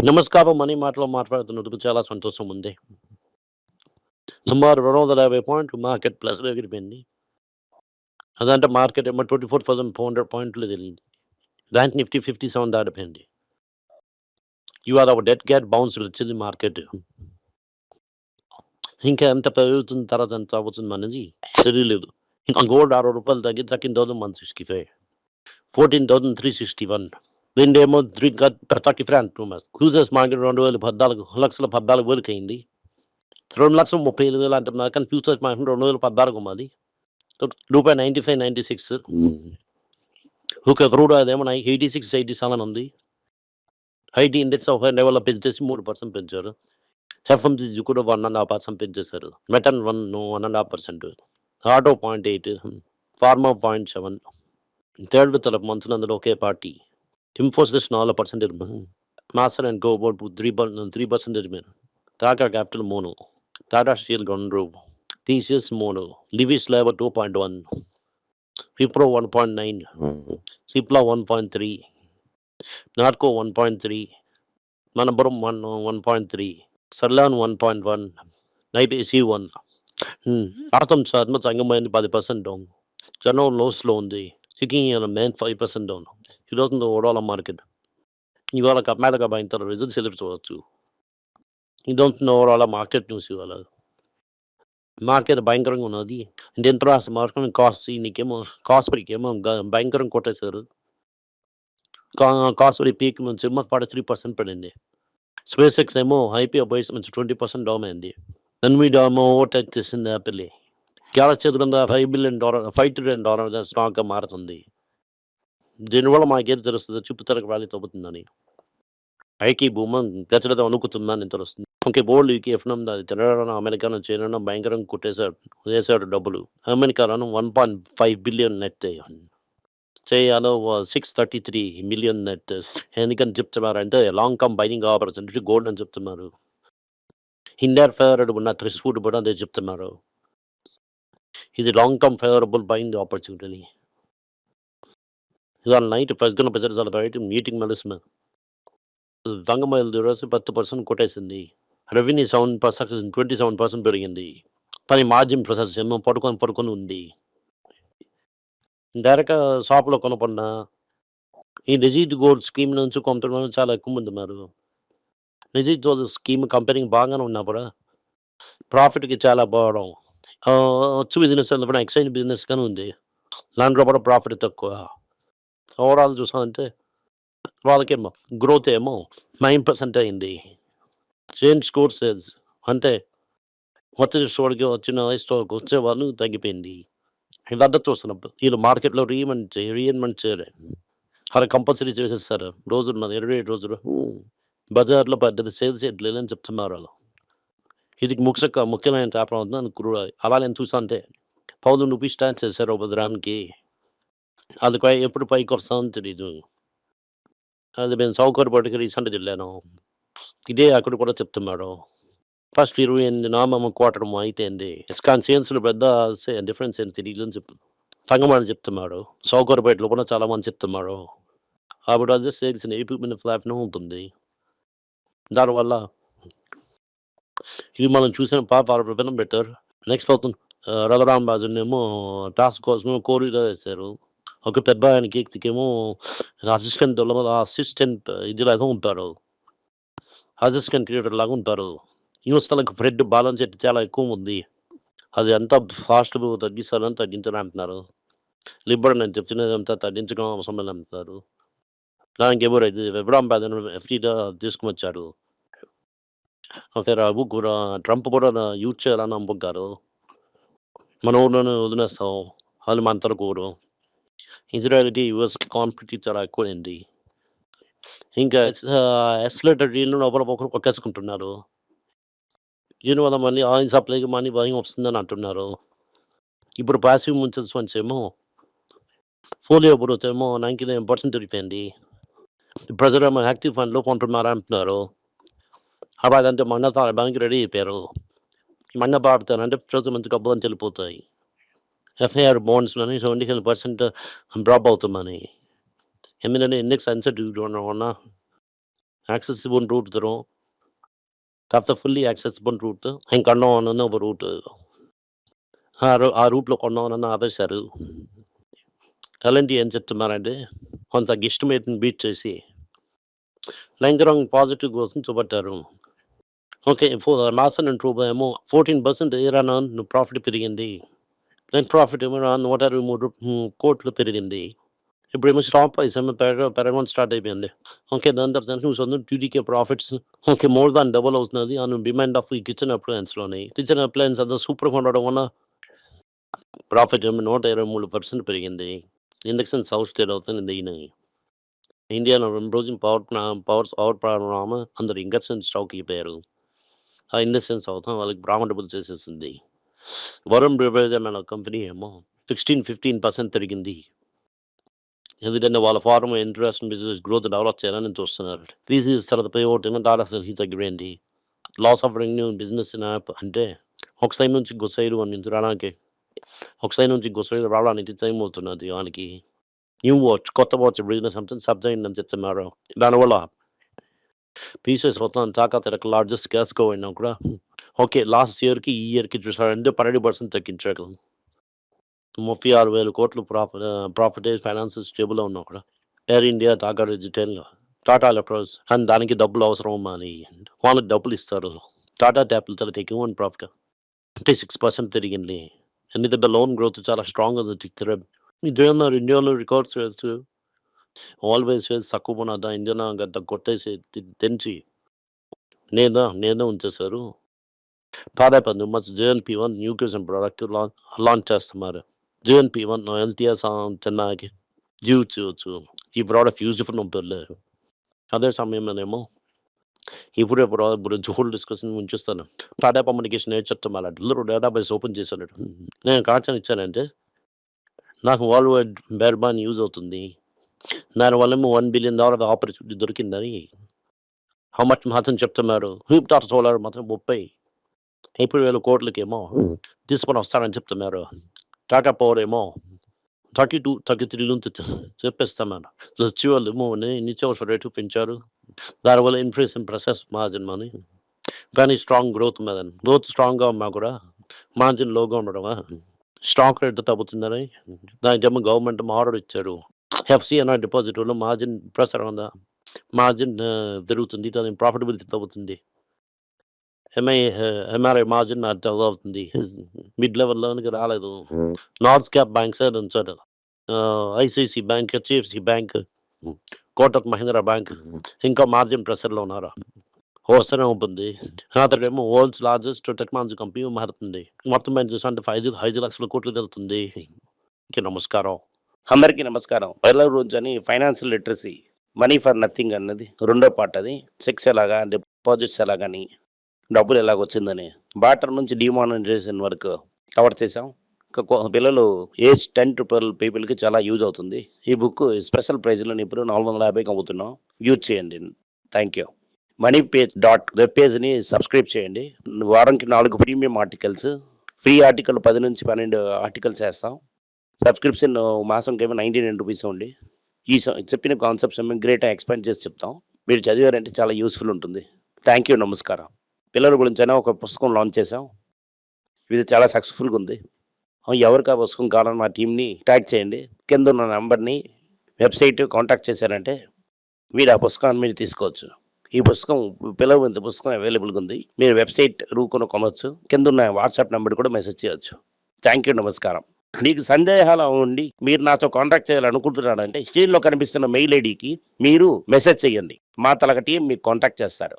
నమస్కారం. మనీ మాటలో మాట్లాడుతున్నందుకు చాలా సంతోషం ఉంది. సుమారు 250 పాయింట్లు మార్కెట్ ప్లస్‌లో ఎగిరిపోయింది. అదంటే మార్కెట్ ఏమో 24,400 పాయింట్లు జరిగింది. బ్యాంక్ నిఫ్టీ 57 దాటిపోయింది. ఇవాళ ఒక డెడ్ క్యాట్ బౌన్స్ వచ్చింది మార్కెట్. ఇంకా ఎంత పెరుగుతుంది తర్వాత ఎంత అవుతుందనేది తెలియలేదు. ఇంకా గోల్డ్ రూ. 60 తగ్గి 13,165 14,361 రెండేమో 35 అంటున్నారు. క్రూజర్స్ మార్కెట్ 2,014,14,000 అయింది. 2,30,000 అంటున్నారు. కానీ ఫ్యూచర్స్ మార్కెట్ 2014 మాది. రూపాయి 95, 96 ఒక క్రూడ్ అదేమో 86, 87 ఉంది. ఐటీ ఇండెక్స్ ఒక లెవెల్‌లో పెంచేసి 3% పెంచారు. ఎఫ్ఎంసీజీ కూడా 1.5% పెంచేశారు. Metal 1.5%, auto 0.8, pharma 0.7. థర్డ్ తరపు మంత్రులు అందులో ఒకే పార్టీ. ఇన్ఫోసిస్ 4% మాస్టర్ అండ్ కో అబౌట్ 3% ఇరిపోయారు. Tata capital 3, Tata steel 2, TCS 3, లివిస్ లేబర్ 2.1, విప్రో 1.9, సిప్లా 1.3, నాట్కో 1.3, మనపురం 1.3, సర్లాన్ 1.1, ఐపీసీ 1. భారతం సర్మ సంగమైంది 10% డౌన్. జనం లోస్లో ఉంది. సికింగ్ మెయిన్ 5% డౌన్. ఈరోజు ఓవరాల్ మార్కెట్ ఇవాళ కర్ణాటక బ్యాంక్ రిజల్ట్స్ ఎదురు చూడవచ్చు. ఇదంతా ఓవరాల్ మార్కెట్ న్యూస్ ఇవాళ. మార్కెట్ భయంకరంగా ఉన్నది. ఇంటర్నేషనల్ మార్కెట్ నీకేమో కాస్ట్‌పీకేమో భయంకరంగా కొట్టేశారు. కాస్ట్‌పీ పీక్ నుంచి 43% పడింది. స్పేస్ ఎక్స్ ఏమో ఐపీఓ బేస్ నుంచి 20% డౌన్ అయింది. ఎన్విడియా ఏమో ఓవర్‌టేక్ చేసింది యాపిల్‌ని. గ్యాలక్సీ ఎదురుగా $5 ట్రిలియన్ స్టాక్‌గా మారుతుంది. దీనివల్ల మాకేం తెలుస్తది చుట్టుతరకు వ్యాలీ తగ్గుతుందని. ఐటీ భూమం గచ్చలతో వణుకుతుందని తెలుస్తుంది. ఓకే. గోల్డ్ ఈటీఎఫ్‌ను అది తినడం అమెరికాను, చైనాను భయంకరంగా కొట్టేశాడు. వేశాడు డబ్బులు. అమెరికాలోను 1.5 బిలియన్ నెట్ చైనాలో 633 మిలియన్ నెట్. ఎందుకని చెప్తున్నారంటే long term buying opportunity gold అని చెప్తున్నారు. ఇండియా ఫేవరబుల్ ఉన్న థ్రెషోల్డ్ కూడా అదే చెప్తున్నారు. ఇది long term favourable buying opportunity. ఇవాళ నైట్ ప్రెసిడెంట్ ప్రెసిడెంట్ బయట మీటింగ్ నడుస్తుంది. బంగమైలు ఈరోజు 10% కొట్టేసింది. రెవెన్యూ 27% పెరిగింది. కానీ మార్జిన్ ప్రాసెస్ ఏమో పడుకొని ఉంది. డైరెక్ట్‌గా షాప్‌లో కొనకుండా ఈ డిజిట్ గోల్డ్ స్కీమ్ నుంచి కొంతమంది చాలా ఎక్కువ మంది ఉన్నారు. డిజిట్ గోల్డ్ స్కీమ్ కంపెనీకి బాగానే ఉన్నా కూడా ప్రాఫిట్‌కి చాలా పోవడం. వచ్చు బిజినెస్ కూడా ఎక్స్‌చేంజ్ బిజినెస్ గానే ఉంది. దాంట్లో కూడా ప్రాఫిట్ తక్కువ. ఓవరాల్ చూసామంటే వాళ్ళకేమో గ్రోత్ ఏమో 9% అయింది. చేంజ్ స్కోర్ సేల్స్ అంటే వచ్చిన స్టోర్‌కి వచ్చిన స్టోర్‌కి వచ్చేవాళ్ళు తగ్గిపోయింది. ఇదంతా చూస్తున్నాం. వీళ్ళు మార్కెట్‌లో రీఇన్వెంట్ చేయలే. అలా కంపల్సరీ చేసేస్తారు. రోజున్నది 27 రోజులు. బజార్‌లో పెద్దది సేల్స్ చేయట్లేదని చెప్తున్నారు ఆళ్ళు. ఇది ముఖ్యమైన వ్యాపారం అవుతుంది క్రూడ్ ఆయిల్. అలా నేను చూసానంటే ₹1000 ట్యాక్స్ చేశారు ఒక గ్రామ్‌కి. అది ఎప్పుడు పైకొస్తుందో తెలీదు. అది నేను సౌకర్యపడికి రీసెంట్‌గా వెళ్ళాను. ఇదే అక్కడ కూడా చెప్తున్నారు. ఫస్ట్ 28 క్వార్టర్ అయిపోయింది. ఇస్కాన్ సేల్స్‌లో పెద్ద డిఫరెన్స్ ఏం తెలీదని సంగమని చెప్తున్నారు. సౌకర్యపేటలో కూడా చాలామంది చెప్తున్నారు. అప్పుడు అదే సేల్స్ ఎయిర్‌పోర్ట్ ఫ్లాట్‌నే ఉంటుంది. దానివల్ల ఇది మనం చూసిన రూపాయలు బెటర్. నెక్స్ట్ అవుతుంది రఘురామ్ రాజునేమో టాస్క్ కోసమేమో కోరిగా వేశారు. ఒక పెద్ద ఆయనకి వ్యక్తికేమో అసిస్టెంట్ ఇదిలాగా ఉంటారు. అసిస్టెంట్ క్రియేటర్ లాగా ఉంటారు. న్యూస్‌లకు ఫ్రెడ్ బ్యాలెన్స్ షీట్ చాలా ఎక్కువ ఉంది. అది అంతా ఫాస్ట్ తగ్గిస్తారని తగ్గించని అంటున్నారు. లిబరల్ నేను చెప్తున్నదంతా తగ్గించడం అవసరం లేదని అంటున్నారు. దానికి ఎవరు రఘురామ్ రాజన్ ఎఫ్‌డీగా తీసుకొనొచ్చాడు. రఘు కూడా ట్రంప్ కూడా యూజ్ చేయాలని అనుకుంటారు. మన ఊర్లోనే వదిలేస్తాం. వాళ్ళు మనతో కూరు. ఇజ్రాయెల్‌కి, యూఎస్‌కి కాన్ఫ్లిక్ట్ చాలా ఎక్కువైంది. ఇంకా ఎస్కలేటెడ్ డీల్‌ను ఒకరు కొట్టేసుకుంటున్నారు. దీనివల్ల మళ్ళీ ఆయిల్ సప్లైకి మనీ భయం వస్తుందని అంటున్నారు. ఇప్పుడు పాసివ్ మ్యూచువల్ ఫండ్స్ ఏమో ఫోలియో గ్రోత్ ఏమో 99% పెరిగిపోయింది. ప్రజలేమో యాక్టివ్ ఫండ్‌లో కొంటున్నారు అంటున్నారు. అలాగంటే మొన్న బ్యాంక్ రెడీ అయిపోయారు. మొన్న పాడుతారంటే ఫ్యూచర్ మంచి డబ్బులని వెళ్ళిపోతాయి. ఎఫ్ఐఆర్ బాండ్స్‌లోని 75% డ్రాప్ అవుతుందని. ఎందుకంటే ఇండెక్స్ సెన్సిటివ్ వల్ల యాక్సెసిబుల్ రూట్ తரும். కాకపోతే ఫుల్లీ యాక్సెసిబుల్ రూట్. ఇంక కొండమనని ఒక రూట్. ఆ రూట్‌లో కొండమనని ఆపేశారు. ఎల్&టీ ఏం చెప్తున్నారంటే, కొంత ఎస్టిమేట్‌ని బీట్ చేసి, లంగరంగ్ పాజిటివ్ కోసం చూపెట్టారు. ఓకే. మాసన్ ట్రూబా ఏమో 14% ఇయర్ ఆన్ ఇయర్ ప్రాఫిట్ పెరిగింది. నెట్ ప్రాఫిట్ ఏమో 123 కోట్లు పెరిగింది. ఇప్పుడేమో స్టాక్ ప్రైస్ ఏమో పెరగడం స్టార్ట్ అయిపోయింది. ఓకే. దాని తర్వాత న్యూస్ ఉంది టీడీకే profits okay. More than double అవుతున్నది ఆన్ డిమాండ్ ఆఫ్ ఈ కిచెన్ అప్లయన్స్‌లోని. కిచెన్ అప్లయన్స్ అంతా సూపర్‌గా ఉండడం వల్ల ప్రాఫిట్ ఏమో 123% పెరిగింది. ఇండక్షన్ సౌత్ స్టేట్ అవుతుంది ఇండియాలో 2 రోజులు పవర్ ప్రాబ్లమ్ అందరూ ఇండక్షన్ స్టవ్‌కి అయిపోయారు. ఆ ఇండక్షన్ అవుతాం వాళ్ళకి ప్రాఫిటబుల్ చేసేసింది. వరుణ్ బ్రివేజ్ అనే కంపెనీ ఏమో 15% పెరిగింది. ఎందుకంటే వాళ్ళ firm international business growth develop చేయాలని చూస్తున్నారు. థీసిస్ తర్వాత పేఅవుట్ ఏమో టాటా స్టీల్ తగ్గిపోయింది. Loss of revenue business in app అంటే ఒక సైడ్ నుంచి ఇంకో సైడ్ రావడానికి ఒక సైడ్ నుంచి ఇంకో సైడ్ రావడానికి టైం అవుతున్నది వానికి. న్యూ వాచ్ కొత్త వాచ్ బిజినెస్ అంటే సబ్జెక్ట్ అయిందని చెప్తున్నారు. దానివల్ల పీసెస్ మొత్తం తాకత్ లార్జెస్ట్ క్యాస్కో అయినా కూడా ఓకే. లాస్ట్ ఇయర్‌కి ఈ ఇయర్‌కి చూసారంటే 12% తగ్గించారు. 36,000 కోట్లు ప్రాఫిట్ ఫైనాన్స్ స్టేబుల్‌లో ఉన్నా కూడా air India, Tata digital, Tata electronics and దానికి డబ్బులు అవసరం అని వాళ్ళకి డబ్బులు ఇస్తారు. టాటా క్యాపిటల్ చాలా ఎక్కువ ప్రాఫిట్ 26% పెరిగింది. ఎందుకంటే లోన్ గ్రోత్ చాలా స్ట్రాంగ్ ఉంది. ఇదేమన్నారు ఇండియాలో రికార్డ్ సేల్స్ ఆల్వేస్ సేల్స్ తక్కువ ఉన్నదా ఇండియా గంట కొట్టేసి తెంచి నేనే ఉంచేశారు. టాటా మచ్ JNP1 న్యూట్రిషన్ ప్రోడక్ట్ లాంచ్ చేస్తున్నారు. JNP1 ఎల్టీఎస్ చెన్నైకి చేయొచ్చు. ఈ ప్రోడక్ట్ యూజ్ఫుల్ ఉంటుంది. అదే సమయంలోనేమో ఇప్పుడు జోల్ డిస్కషన్ ఉంచుస్తాను. టాటా కమ్యూనికేషన్ ఏం చెప్తున్నారు అందరూ డేటాబేస్ ఓపెన్ చేశాడు. నేను కాన్సన్ ఇచ్చానంటే నాకు వరల్డ్ వైడ్ బ్రాడ్‌బ్యాండ్ యూజ్ అవుతుంది. దానివల్లేమో $1 బిలియన్ ఆపర్చునిటీ దొరికిందని హౌ మచ్ మాత్రం చెప్తున్నారు. టాటా సోలార్ మాత్రం 30,000 కోట్లకేమో తీసుకొని వస్తానని చెప్తున్నారు. టాటా పవర్ ఏమో 33 నుంచి చెప్పేస్తున్నారు. వచ్చేవాళ్ళేమో నిత్యావసర రేటు పెంచారు. దానివల్ల ఇన్ఫ్లేషన్ ప్రెషర్స్ మార్జిన్ మనీ కానీ స్ట్రాంగ్ గ్రోత్ స్ట్రాంగ్‌గా ఉన్నా కూడా మార్జిన్ లోగా ఉండడమా స్టాక్ రేట్ తగ్గుతుందని దానికేమో గవర్నమెంట్ ఆర్డర్ ఇచ్చారు. ఎఫ్‌సిఎన్ఆర్ డిపాజిటర్‌లో మార్జిన్ ప్రెషర్ ఉందా? మార్జిన్ పెరుగుతుంది. దాని ప్రాఫిటబిలిటీ తగ్గుతుంది. ఎంఆర్ఐ మార్జిన్ డల్ అవుతుంది. మిడ్ లెవెల్‌లోనికి రాలేదు. లార్జ్ క్యాప్ బ్యాంక్స్ ఉంచారు. ICICI bank, HDFC bank, Kotak Mahindra bank ఇంకా మార్జిన్ ప్రెషర్‌లో ఉన్నారు. వస్తూనే ఉంటుంది. అతడేమో వరల్డ్స్ లార్జెస్ట్ టెక్నాలజీ కంపెనీ మారుతుంది. మొత్తం ఏం చూసామంటే 5 లక్షల కోట్లు వెళ్తుంది. నమస్కారం. అందరికీ నమస్కారం. పైల రోజని financial literacy money for nothing అన్నది రెండో పార్ట్. అది చెక్స్ ఎలాగా, డిపాజిట్స్ ఎలాగని, డబ్బులు ఎలాగొచ్చిందని, బార్టర్ నుంచి డిమానిటైజేషన్ వరకు కవర్ చేసాం. పిల్లలు ఏజ్ 10 to 12 పీపుల్కి చాలా యూజ్ అవుతుంది. ఈ బుక్ స్పెషల్ ప్రైజ్లో ఇప్పుడు 450కి అమ్ముతున్నాం. యూజ్ చేయండి. Thank you. వెబ్ పేజ్ని సబ్స్క్రైబ్ చేయండి. వారానికి 4 ప్రీమియం ఆర్టికల్స్, ఫ్రీ ఆర్టికల్ 10 నుంచి 12 ఆర్టికల్స్ వేస్తాం. సబ్స్క్రిప్షన్ మాసంకేమో 99 రూపీస్ ఉండి ఈ చెప్పిన కాన్సెప్ట్స్ ఏమో గ్రేట్గా ఎక్స్ప్లెయిన్ చేసి చెప్తాం. మీరు చదివారంటే చాలా యూస్ఫుల్ ఉంటుంది. Thank you. నమస్కారం. పిల్లల గురించైనా ఒక పుస్తకం లాంచ్ చేసాం. ఇది చాలా సక్సెస్ఫుల్గా ఉంది. ఎవరికి ఆ పుస్తకం కావాలని మా టీంని ట్యాగ్ చేయండి. కింద ఉన్న నెంబర్ని వెబ్సైట్ కాంటాక్ట్ చేశారంటే మీరు ఆ పుస్తకాన్ని మీరు తీసుకోవచ్చు. ఈ పుస్తకం పిల్లల పుస్తకం అవైలబుల్గా ఉంది. మీరు వెబ్సైట్ కొనవచ్చు. కింద ఉన్న వాట్సాప్ నెంబర్ కూడా మెసేజ్ చేయవచ్చు. Thank you. నమస్కారం. మీకు సందేహాలు ఉండి మీరు నాతో కాంటాక్ట్ చేయాలనుకుంటున్నారంటే స్క్రీన్లో కనిపిస్తున్న మెయిల్ ఐడికి మీరు మెసేజ్ చేయండి. మా తలక టీం మీకు కాంటాక్ట్ చేస్తారు.